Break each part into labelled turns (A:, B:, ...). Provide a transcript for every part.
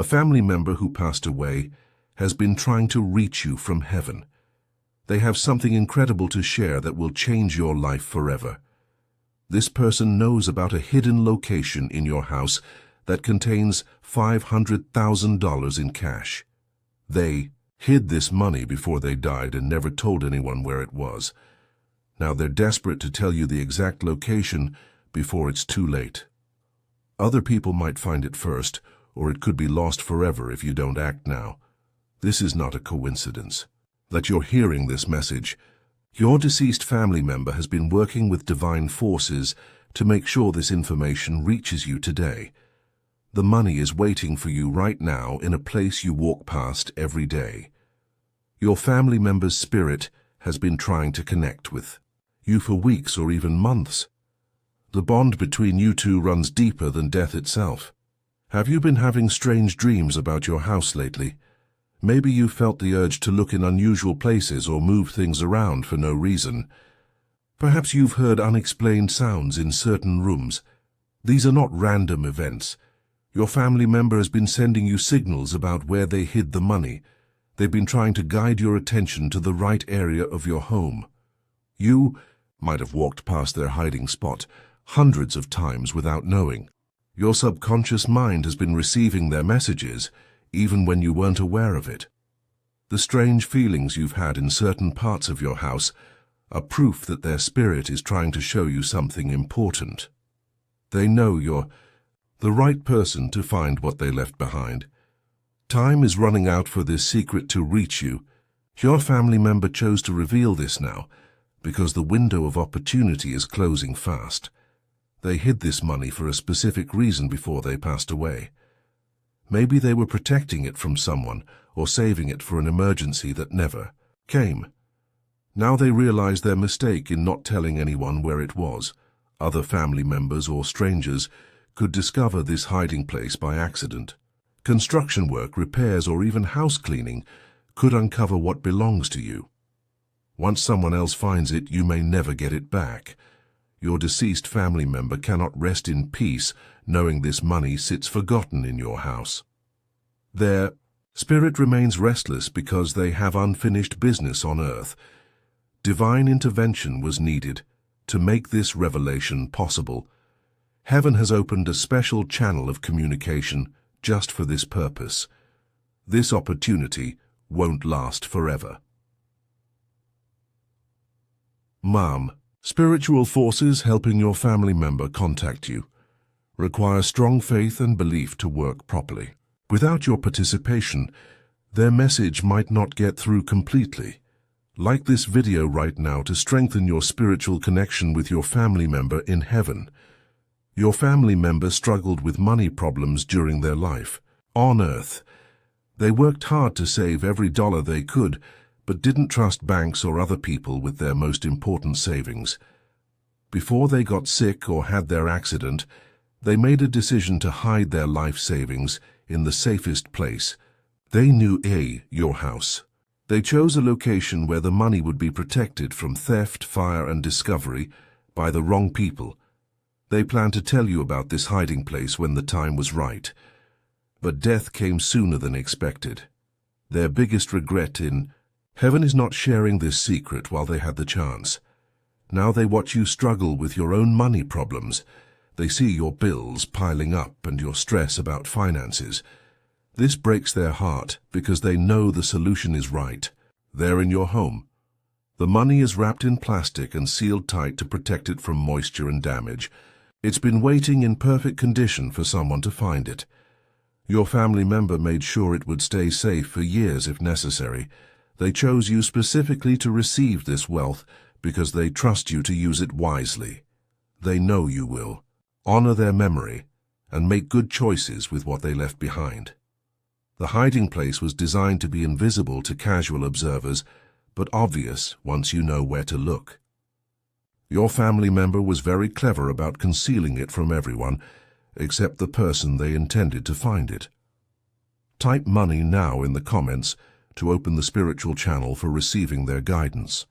A: A family member who passed away has been trying to reach you from heaven. They have something incredible to share that will change your life forever. This person knows about a hidden location in your house that contains $500,000 in cash. They hid this money before they died and never told anyone where it was. Now they're desperate to tell you the exact location before it's too late. Other people might find it first, or it could be lost forever if you don't act now. This is not a coincidence that you're hearing this message. Your deceased family member has been working with divine forces to make sure this information reaches you today. The money is waiting for you right now in a place you walk past every day. Your family member's spirit has been trying to connect with you for weeks or even months. The bond between you two runs deeper than death itself. Have you been having strange dreams about your house lately? Maybe you felt the urge to look in unusual places or move things around for no reason. Perhaps you've heard unexplained sounds in certain rooms. These are not random events. Your family member has been sending you signals about where they hid the money. They've been trying to guide your attention to the right area of your home. You might have walked past their hiding spot hundreds of times without knowing. Your subconscious mind has been receiving their messages, even when you weren't aware of it. The strange feelings you've had in certain parts of your house are proof that their spirit is trying to show you something important. They know you're the right person to find what they left behind. Time is running out for this secret to reach you. Your family member chose to reveal this now because the window of opportunity is closing fast. They hid this money for a specific reason before they passed away. Maybe they were protecting it from someone or saving it for an emergency that never came. Now they realize their mistake in not telling anyone where it was. Other family members or strangers could discover this hiding place by accident. Construction work, repairs, or even house cleaning could uncover what belongs to you. Once someone else finds it, you may never get it back. Your deceased family member cannot rest in peace knowing this money sits forgotten in your house. Their spirit remains restless because they have unfinished business on earth. Divine intervention was needed to make this revelation possible. Heaven has opened a special channel of communication just for this purpose. This opportunity won't last forever. Mom, spiritual forces helping your family member contact you require strong faith and belief to work properly. Without your participation, their message might not get through completely. Like this video right now to strengthen your spiritual connection with your family member in heaven. Your family member struggled with money problems during their life. On earth, they worked hard to save every dollar they could, but didn't trust banks or other people with their most important savings. Before they got sick or had their accident, they made a decision to hide their life savings in the safest place. They knew your house. They chose a location where the money would be protected from theft, fire, and discovery by the wrong people. They planned to tell you about this hiding place when the time was right. But death came sooner than expected. Their biggest regret in heaven is not sharing this secret while they had the chance. Now they watch you struggle with your own money problems. They see your bills piling up and your stress about finances. This breaks their heart because they know the solution is right. They're in your home. The money is wrapped in plastic and sealed tight to protect it from moisture and damage. It's been waiting in perfect condition for someone to find it. Your family member made sure it would stay safe for years if necessary. They chose you specifically to receive this wealth because they trust you to use it wisely. They know you will. Honor their memory and make good choices with what they left behind. The hiding place was designed to be invisible to casual observers, but obvious once you know where to look. Your family member was very clever about concealing it from everyone, except the person they intended to find it. Type money now in the comments to open the spiritual channel for receiving their guidance.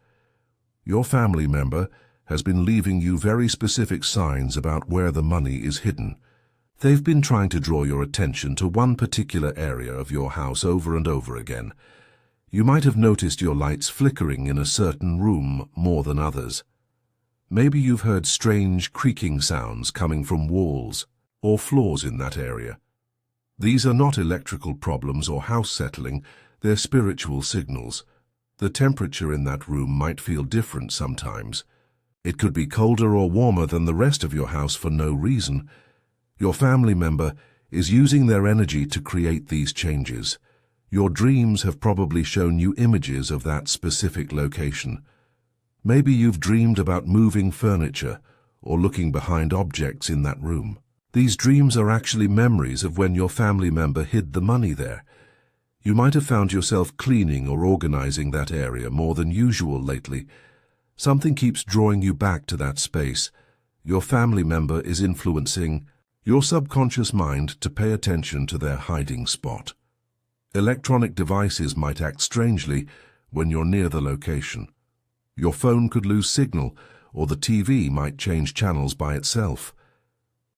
A: Your family member has been leaving you very specific signs about where the money is hidden. They've been trying to draw your attention to one particular area of your house over and over again. You might have noticed your lights flickering in a certain room more than others. Maybe you've heard strange creaking sounds coming from walls or floors in that area. These are not electrical problems or house settling, they're spiritual signals. The temperature in that room might feel different sometimes. It could be colder or warmer than the rest of your house for no reason. Your family member is using their energy to create these changes. Your dreams have probably shown you images of that specific location. Maybe you've dreamed about moving furniture or looking behind objects in that room. These dreams are actually memories of when your family member hid the money there. You might have found yourself cleaning or organizing that area more than usual lately. Something keeps drawing you back to that space. Your family member is influencing your subconscious mind to pay attention to their hiding spot. Electronic devices might act strangely when you're near the location. Your phone could lose signal, or the TV might change channels by itself.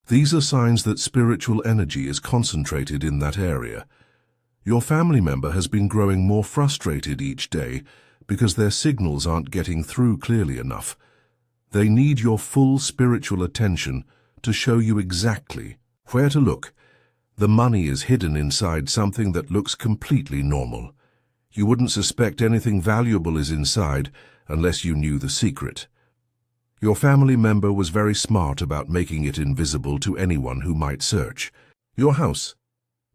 A: These are signs that spiritual energy is concentrated in that area. Your family member has been growing more frustrated each day because their signals aren't getting through clearly enough. They need your full spiritual attention to show you exactly where to look. The money is hidden inside something that looks completely normal. You wouldn't suspect anything valuable is inside unless you knew the secret. Your family member was very smart about making it invisible to anyone who might search. Your house.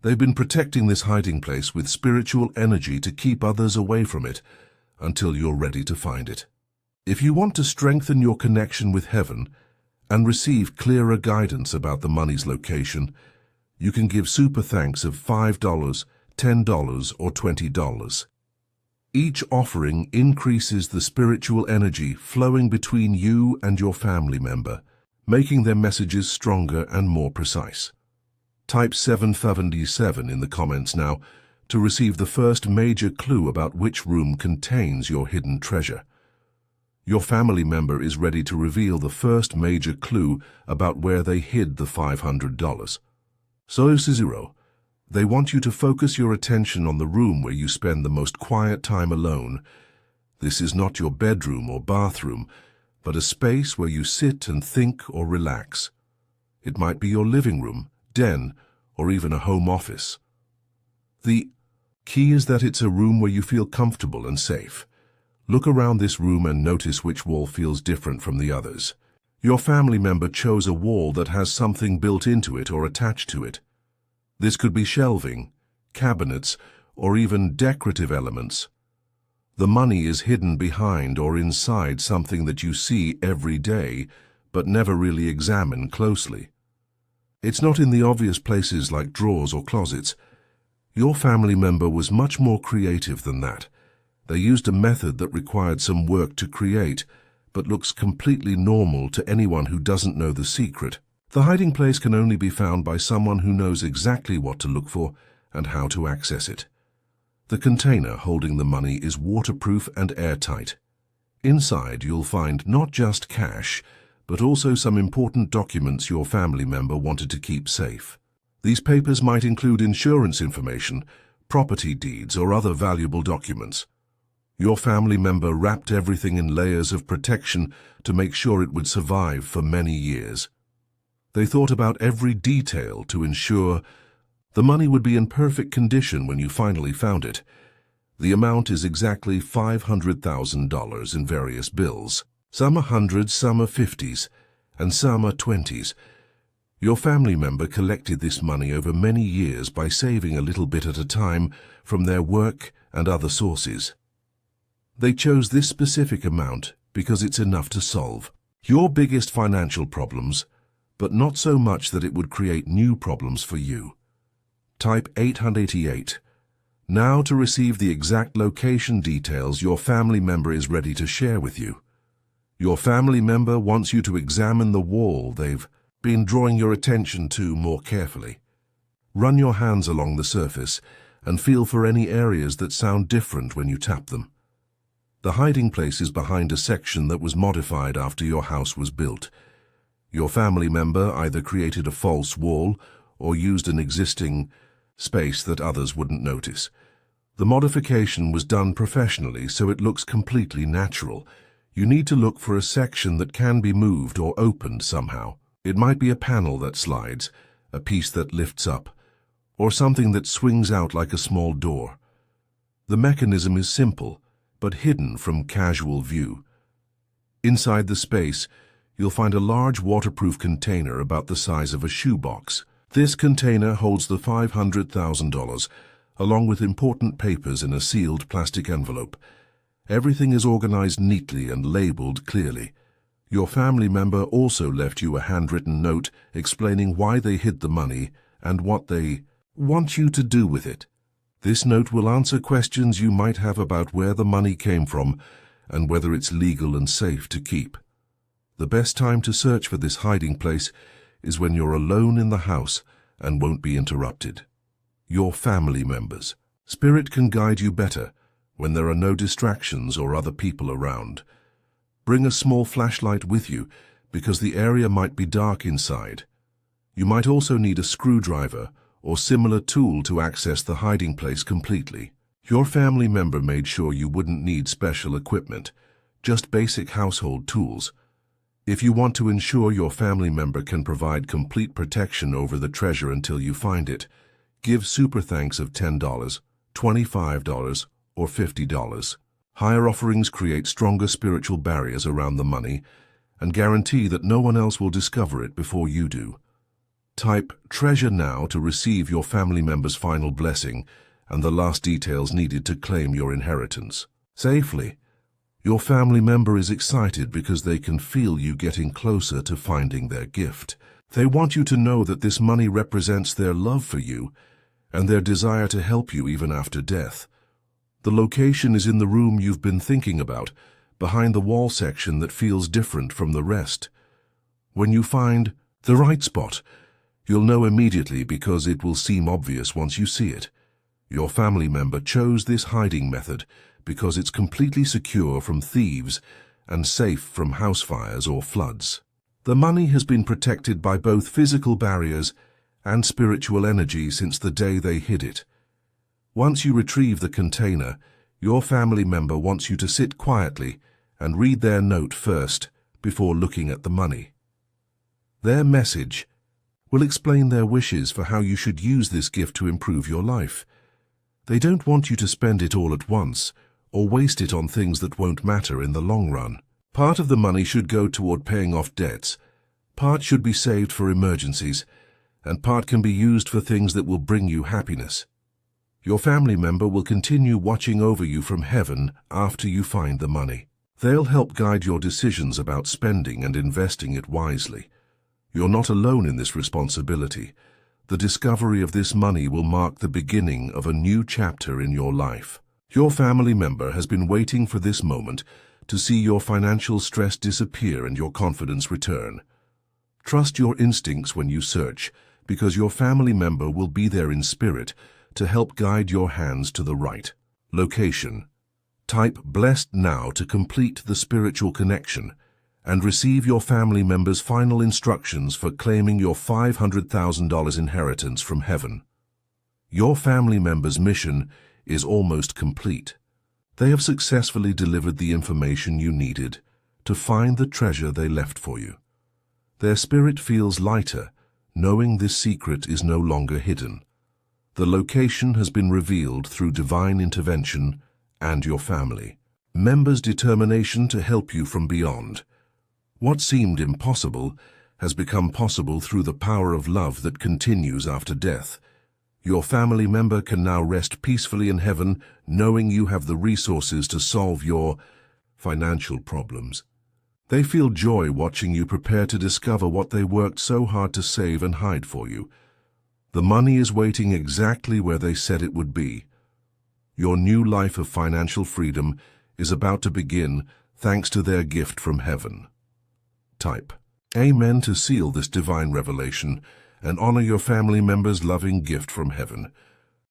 A: They've been protecting this hiding place with spiritual energy to keep others away from it until you're ready to find it. If you want to strengthen your connection with heaven and receive clearer guidance about the money's location, you can give super thanks of $5, $10, or $20. Each offering increases the spiritual energy flowing between you and your family member, making their messages stronger and more precise. Type 777 in the comments now to receive the first major clue about which room contains your hidden treasure. Your family member is ready to reveal the first major clue about where they hid the $500. So, 0. They want you to focus your attention on the room where you spend the most quiet time alone. This is not your bedroom or bathroom, but a space where you sit and think or relax. It might be your living room, den, or even a home office. The key is that it's a room where you feel comfortable and safe. Look around this room and notice which wall feels different from the others. Your family member chose a wall that has something built into it or attached to it. This could be shelving, cabinets, or even decorative elements. The money is hidden behind or inside something that you see every day, but never really examine closely. It's not in the obvious places like drawers or closets. Your family member was much more creative than that. They used a method that required some work to create, but looks completely normal to anyone who doesn't know the secret. The hiding place can only be found by someone who knows exactly what to look for and how to access it. The container holding the money is waterproof and airtight. Inside you'll find not just cash, but also some important documents your family member wanted to keep safe. These papers might include insurance information, property deeds, or other valuable documents. Your family member wrapped everything in layers of protection to make sure it would survive for many years. They thought about every detail to ensure the money would be in perfect condition when you finally found it. The amount is exactly $500,000 in various bills. Some are hundreds, some are 50s, and some are 20s. Your family member collected this money over many years by saving a little bit at a time from their work and other sources. They chose this specific amount because it's enough to solve your biggest financial problems, but not so much that it would create new problems for you. Type 888. Now to receive the exact location details your family member is ready to share with you. Your family member wants you to examine the wall they've been drawing your attention to more carefully. Run your hands along the surface and feel for any areas that sound different when you tap them. The hiding place is behind a section that was modified after your house was built. Your family member either created a false wall or used an existing space that others wouldn't notice. The modification was done professionally, so it looks completely natural. You need to look for a section that can be moved or opened somehow. It might be a panel that slides, a piece that lifts up, or something that swings out like a small door. The mechanism is simple, but hidden from casual view. Inside the space, you'll find a large waterproof container about the size of a shoebox. This container holds the $500,000, along with important papers in a sealed plastic envelope. Everything is organized neatly and labeled clearly. Your family member also left you a handwritten note explaining why they hid the money and what they want you to do with it. This note will answer questions you might have about where the money came from and whether it's legal and safe to keep. The best time to search for this hiding place is when you're alone in the house and won't be interrupted. Your family members. Spirit can guide you better when there are no distractions or other people around. Bring a small flashlight with you because the area might be dark inside. You might also need a screwdriver or similar tool to access the hiding place completely. Your family member made sure you wouldn't need special equipment, just basic household tools. If you want to ensure your family member can provide complete protection over the treasure until you find it, give super thanks of $10, $25, or $50. Higher offerings create stronger spiritual barriers around the money and guarantee that no one else will discover it before you do. Type treasure now to receive your family member's final blessing and the last details needed to claim your inheritance safely. Your family member is excited because they can feel you getting closer to finding their gift. They want you to know that this money represents their love for you and their desire to help you even after death. The location is in the room you've been thinking about, behind the wall section that feels different from the rest. When you find the right spot, you'll know immediately because it will seem obvious once you see it. Your family member chose this hiding method because it's completely secure from thieves and safe from house fires or floods. The money has been protected by both physical barriers and spiritual energy since the day they hid it. Once you retrieve the container, your family member wants you to sit quietly and read their note first before looking at the money. Their message will explain their wishes for how you should use this gift to improve your life. They don't want you to spend it all at once or waste it on things that won't matter in the long run. Part of the money should go toward paying off debts, part should be saved for emergencies, and part can be used for things that will bring you happiness. Your family member will continue watching over you from heaven after you find the money. They'll help guide your decisions about spending and investing it wisely. You're not alone in this responsibility. The discovery of this money will mark the beginning of a new chapter in your life. Your family member has been waiting for this moment to see your financial stress disappear and your confidence return. Trust your instincts when you search, because your family member will be there in spirit to help guide your hands to the right location. Type blessed now to complete the spiritual connection and receive your family member's final instructions for claiming your $500,000 inheritance from heaven. Your family member's mission is almost complete. They have successfully delivered the information you needed to find the treasure they left for you. Their spirit feels lighter, knowing this secret is no longer hidden. The location has been revealed through divine intervention and your family members' determination to help you from beyond. What seemed impossible has become possible through the power of love that continues after death. Your family member can now rest peacefully in heaven, knowing you have the resources to solve your financial problems. They feel joy watching you prepare to discover what they worked so hard to save and hide for you. The money is waiting exactly where they said it would be. Your new life of financial freedom is about to begin thanks to their gift from heaven. Type Amen to seal this divine revelation and honor your family member's loving gift from heaven.